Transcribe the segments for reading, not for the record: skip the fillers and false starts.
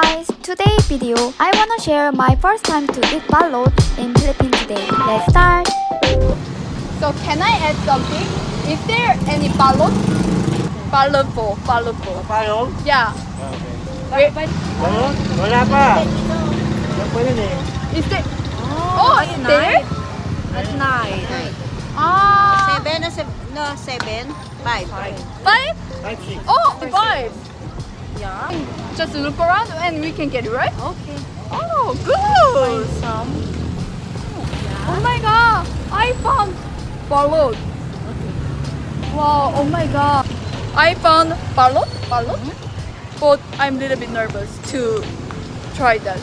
guys, today video I wanna share my first time to eat balut in Philippines today. Let's start. So can I add something? Is there any balut? Balut po. Paano? Yeah. Okay. Wait, Ano? Wala pa. Wala pa yun eh. is there? Oh, is there? At night. Ah, 7 or 7? No, 7. 5. 5? 5, 6. Oh, 5. Yeah. Just look around and we can get it right. Okay. Oh, good. Some. Oh my god, I found balut. Wow, oh my god. I found balut. But I'm a little bit nervous to try that.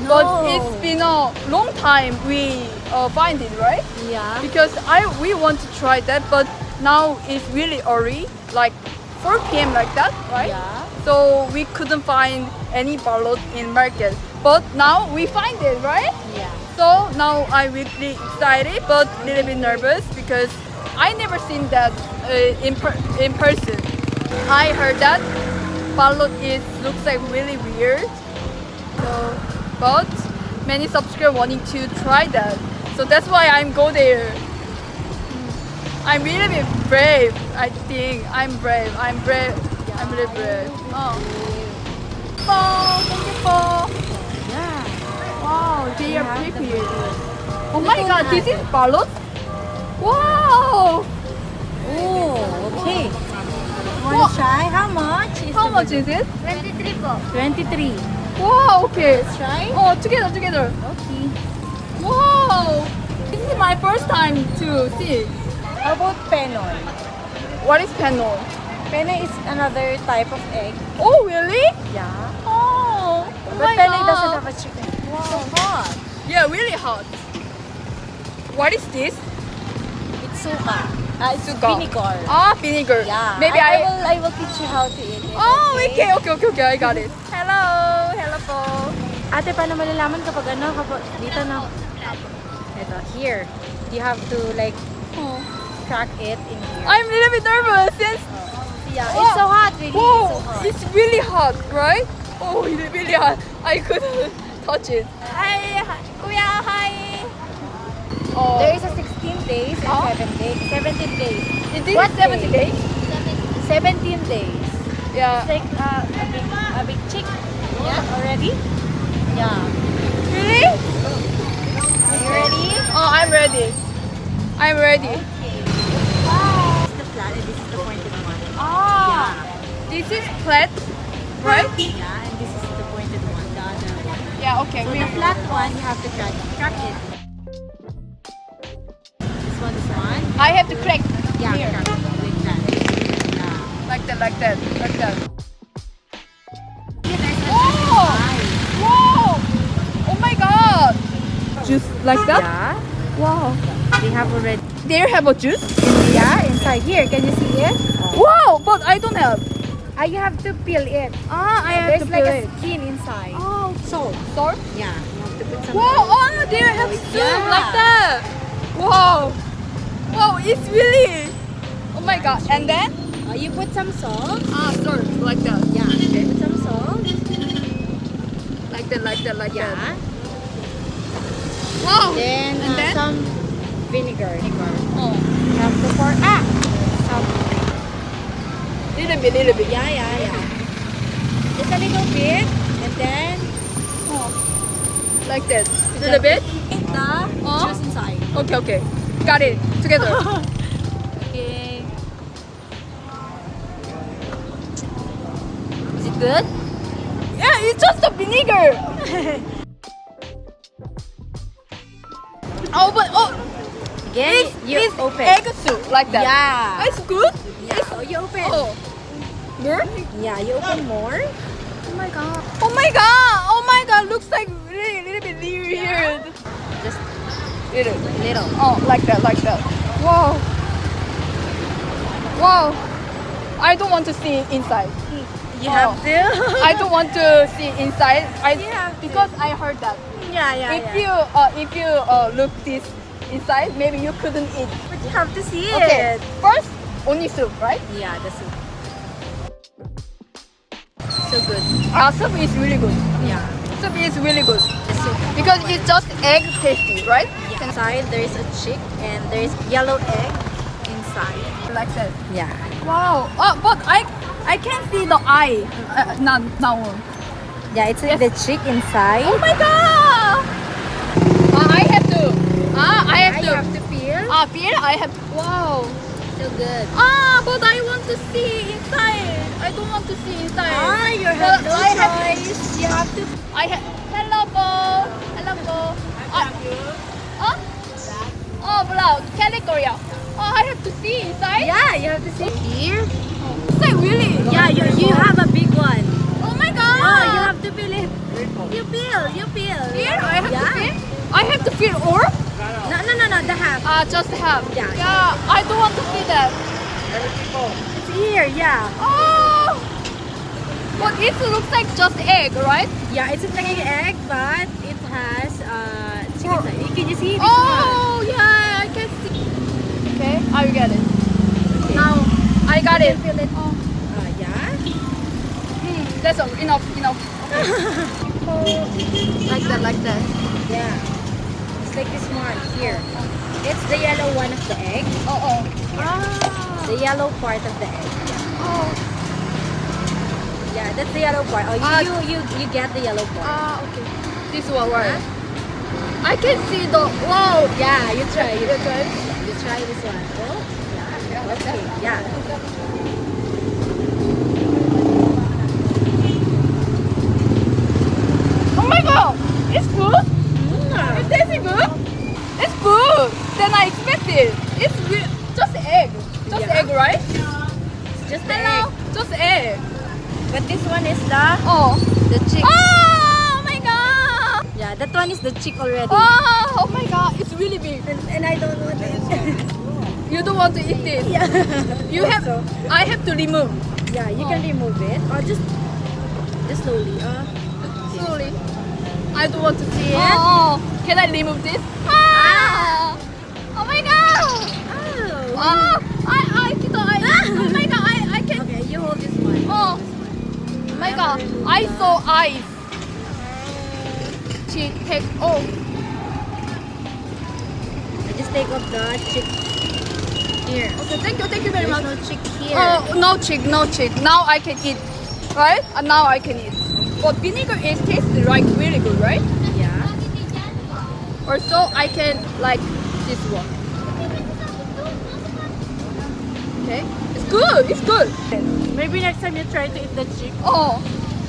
But it's been a long time we find it, right? Yeah. Because we want to try that, but now it's really early, like 4 p.m. like that, right? Yeah. So we couldn't find any balut in market. But now we find it, right? Yeah. So now I'm really excited but a little bit nervous because I never seen that in person. I heard that balut looks like really weird. So, but many subscribers wanting to try that. So that's why I'm go there. I'm really brave. I think I'm brave. I'm really brave. Oh. Oh, thank you for. Yeah. Wow, they are pretty. Oh Look my at god, that. this is balut? Wow! Oh, okay. What? Want to try? How much? How much is it? 23. Wow, okay. Let's try. Oh, together. Okay. Wow! This is my first time to see. How about penoy? What is penol? Penoy is another type of egg. Oh, really? Yeah. Oh, But my penoy god. doesn't have a chicken. Wow. So hot. Yeah, really hot. What is this? It's suka. It's Suka. vinegar. Ah, vinegar. Yeah. Maybe I will teach you how to eat it. Oh, okay, I got it. Hello po. Ate, paano malalaman kapag dito na? Ito, here. You have to like Oh. crack it in here. I'm a little bit nervous since Yeah, Oh. it's so hot, really. whoa, It's so hot. it's really hot, right? Oh, it's really hot. I couldn't touch it. Hi, kuya, hi. Oh, There is a 16 days and Oh. 7 days. 17 days. it is what 70 day? days. 17 days. Yeah. It's like a big chick. Yeah, already? Yeah. Really? Are you ready? Oh, I'm ready. I'm ready. Wow. This is the flat and this is the pointed one. Ah, this is flat, right? Yeah, and this is the pointed one, the other one. Yeah. Okay. So the flat one, you have to crack it. This one is one. I have to crack Yeah, here. crack it like that. Yeah. Like that. Here, there's a Whoa! Whoa! Oh my god! Juice like that? Yeah. Wow. They have already. They have a juice? Yeah, inside here. Can you see it? Wow! But I don't have. You have to peel it. Ah, I have There's to like peel a it. skin inside. Oh, Salt. salt? Yeah. You have to put some. Wow! Oh, they have soup Yeah. like that. Wow! Wow! It's really. Oh my god! And then You put some salt. salt like that. Yeah. Put some salt. Like that. Yeah. Wow! Then, And then? some vinegar. Oh, You have to pour. Some. little bit. Yeah. Just a little bit, and then Oh, like that. Little bit. put the Oh. juice inside. Okay. Got it. Together. Okay. Is it good? Yeah, it's just a vinegar. Again, you it's open. egg soup like that. Yeah. It's good. Yeah. So you open. Oh, more? Yeah, you open more. Oh my god. Looks like really little bit weird. Just Little. little. Oh, like that. Wow. I don't want to see inside. You have to. I don't want to see inside. You have to. Because I heard that. Yeah. If you look this inside, maybe you couldn't eat. But you have to see Okay. it. First, only soup, right? Yeah, the soup. So good. Soup is really good. Yeah. Soup is really good The soup. because it's just egg tasty, right? Yeah. Inside there is a chick and there is yellow egg inside. Like that. Yeah. Wow. Oh, but I can't see the eye. Not now. Yeah, it's like the chick inside. Oh my god! I have to. I have I to. have to peel. Peel. I have. Wow. So good. But I want to see inside. I don't want to see inside. You But have no I have. choice. You have to. I have. Hello, po. Hello, po. Oh, BALUT. Category. I have to see inside. Yeah, you have to see here. It's like really. Yeah, you have a big one. Oh my god. Oh, you have to peel it. You peel. Feel? I have Yeah. to feel? I have to feel or? No, the half. Just half. Yeah. Yeah, I don't want to see that. It's here, yeah. Oh! But it looks like just egg, right? Yeah, it's like an egg, but it has chicken Oh. side. Can you see this Oh, yeah, I can see. Okay, I will get it. one? Now, I got it. Feel it. Oh, Yeah. that's all. Enough. Like that. Yeah. It's like this one here. It's the yellow one of the egg. Oh. The yellow part of the egg. Oh. Yeah, that's the yellow part. Oh, you get the yellow part. Okay. This one, right? I can see the. Wow. Yeah, you try. You try. You try this one. Oh, yeah. Okay. Yeah. Oh my god! It's good. It tastes good. It's good than I expected. It's just egg. Just Yeah. egg, right? It's just the Hello. egg. Just egg. But this one is the Oh. chick. Oh my god. Yeah, that one is the chick already. Oh my god. It's really big. And I don't want it. You don't want to eat this. Yeah. You have. I have to remove Yeah, you can remove it. Or just slowly. slowly. I don't want to see it. Yeah. Oh. Can I remove this? Oh my god. Oh. Oh. Oh my god. I can. Okay, you hold this one. Oh my god, I saw eyes. She take oh I just take off the chick here. okay, thank you very There's much. no chick here. Oh no chick. Now I can eat. Right? Now I can eat. But vinegar is tastes like really good, right? Yeah. Also I can like this one. Okay. It's good. Maybe next time you try to eat the chick. Oh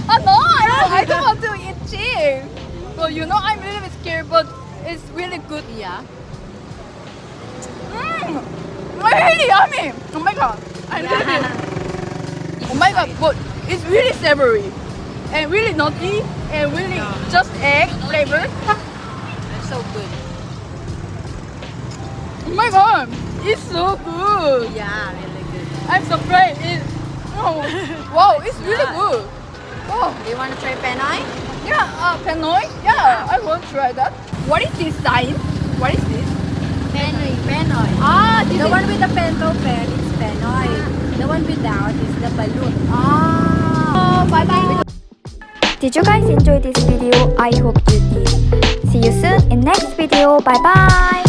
no, I don't want to eat chick. Well, you know I'm really scared, but it's really good. Yeah. Really yummy. Oh my god. I'm really. Oh my god, but it's really savory and really nutty and really just egg flavor. It's so good. Oh my god, it's so good. Yeah, really good. I'm surprised. Wow, it's really good. Oh, Do you want to try penoy? yeah, penoy. Yeah, I want to try that. What is this sign? What is this? Penoy. This The is- one with the pento pen is penoy. The one without is the balut. Bye bye. Did you guys enjoy this video? I hope you did. See you soon in next video. Bye bye.